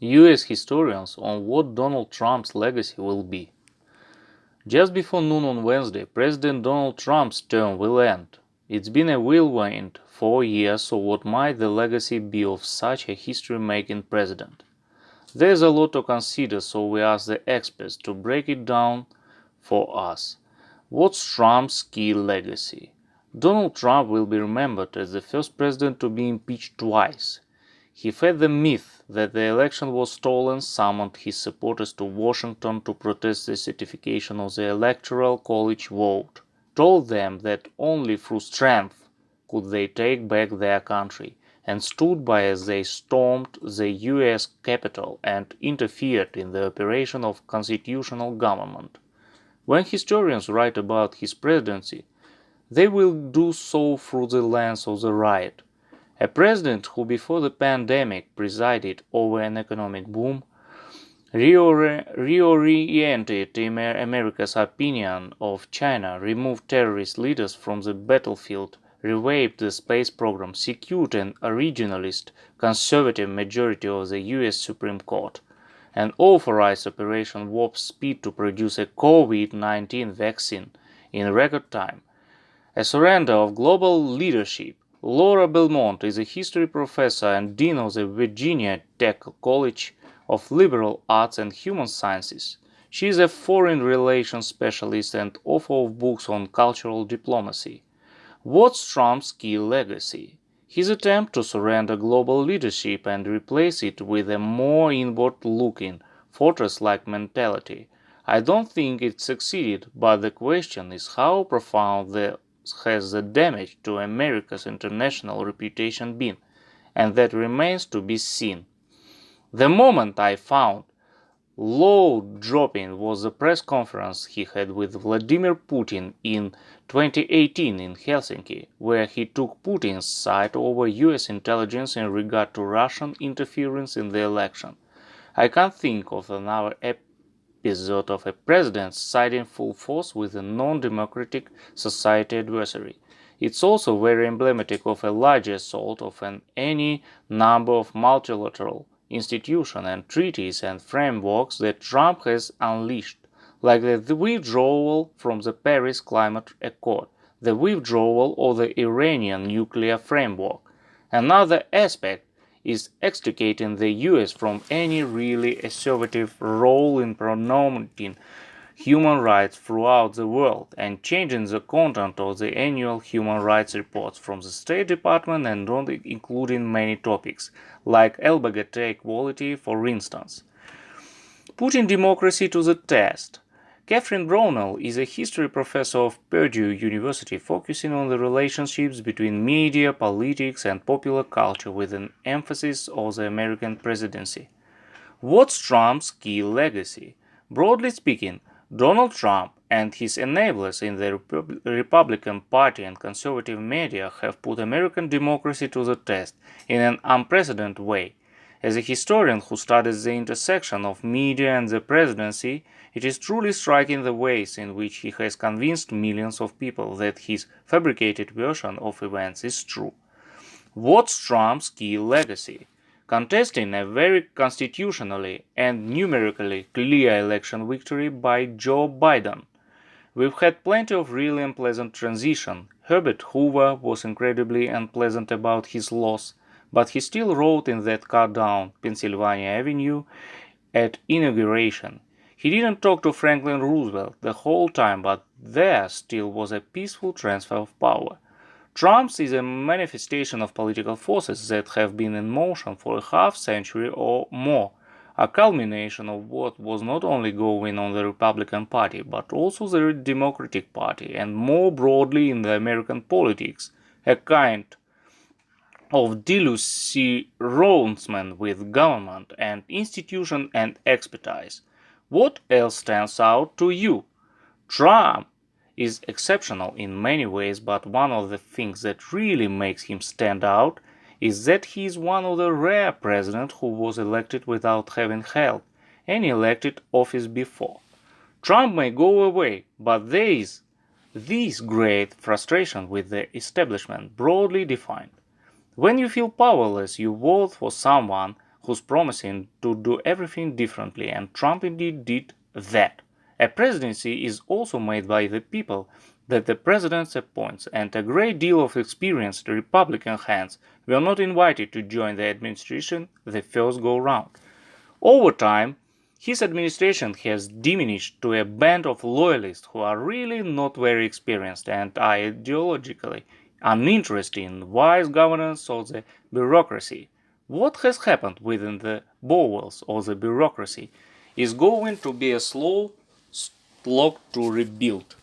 US historians on what Donald Trump's legacy will be. Just before noon on Wednesday, President Donald Trump's term will end. It's been a whirlwind 4 years, so what might the legacy be of such a history-making president? There's a lot to consider, so we asked the experts to break it down for us. What's Trump's key legacy? Donald Trump will be remembered as the first president to be impeached twice. He fed the myth that the election was stolen, summoned his supporters to Washington to protest the certification of the Electoral College vote, told them that only through strength could they take back their country, and stood by as they stormed the US Capitol and interfered in the operation of constitutional government. When historians write about his presidency, they will do so through the lens of the riot. A president who before the pandemic presided over an economic boom, reoriented America's opinion of China, removed terrorist leaders from the battlefield, revamped the space program, secured an originalist conservative majority of the US Supreme Court, and authorized Operation Warp Speed to produce a COVID-19 vaccine in record time. A surrender of global leadership. Laura Belmont is a history professor and dean of the Virginia Tech College of Liberal Arts and Human Sciences. She is a foreign relations specialist and author of books on cultural diplomacy. What's Trump's key legacy? His attempt to surrender global leadership and replace it with a more inward-looking, fortress-like mentality. I don't think it succeeded, but the question is how profound has the damage to America's international reputation been, and that remains to be seen. The moment I found jaw-dropping was the press conference he had with Vladimir Putin in 2018 in Helsinki, where he took Putin's side over US intelligence in regard to Russian interference in the election. I can't think of another episode of a president siding full force with a non-democratic society adversary. It's also very emblematic of a larger assault of any number of multilateral institutions and treaties and frameworks that Trump has unleashed, like the withdrawal from the Paris Climate Accord, the withdrawal of the Iranian nuclear framework. Another aspect is extricating the US from any really assertive role in promoting human rights throughout the world and changing the content of the annual human rights reports from the State Department and not including many topics, like LGBT equality for instance. Putting democracy to the test. Kathryn Brownell is a history professor of Purdue University focusing on the relationships between media, politics, and popular culture with an emphasis on the American presidency. What's Trump's key legacy? Broadly speaking, Donald Trump and his enablers in the Republican Party and conservative media have put American democracy to the test in an unprecedented way. As a historian who studies the intersection of media and the presidency, it is truly striking the ways in which he has convinced millions of people that his fabricated version of events is true. What's Trump's key legacy? Contesting a very constitutionally and numerically clear election victory by Joe Biden. We've had plenty of really unpleasant transition. Herbert Hoover was incredibly unpleasant about his loss, but he still rode in that car down Pennsylvania Avenue at inauguration. He didn't talk to Franklin Roosevelt the whole time, but there still was a peaceful transfer of power. Trump's is a manifestation of political forces that have been in motion for a half-century or more, a culmination of what was not only going on in the Republican Party, but also the Democratic Party, and more broadly in the American politics, a kind of disillusionment with government and institution and expertise. What else stands out to you? Trump is exceptional in many ways, but one of the things that really makes him stand out is that he is one of the rare presidents who was elected without having held any elected office before. Trump may go away, but there is this great frustration with the establishment, broadly defined. When you feel powerless, you vote for someone who's promising to do everything differently, and Trump indeed did that. A presidency is also made by the people that the president appoints, and a great deal of experienced Republican hands were not invited to join the administration the first go round. Over time, his administration has diminished to a band of loyalists who are really not very experienced and are ideologically uninterested in wise governance or the bureaucracy. What has happened within the bowels of the bureaucracy is going to be a slow slog to rebuild.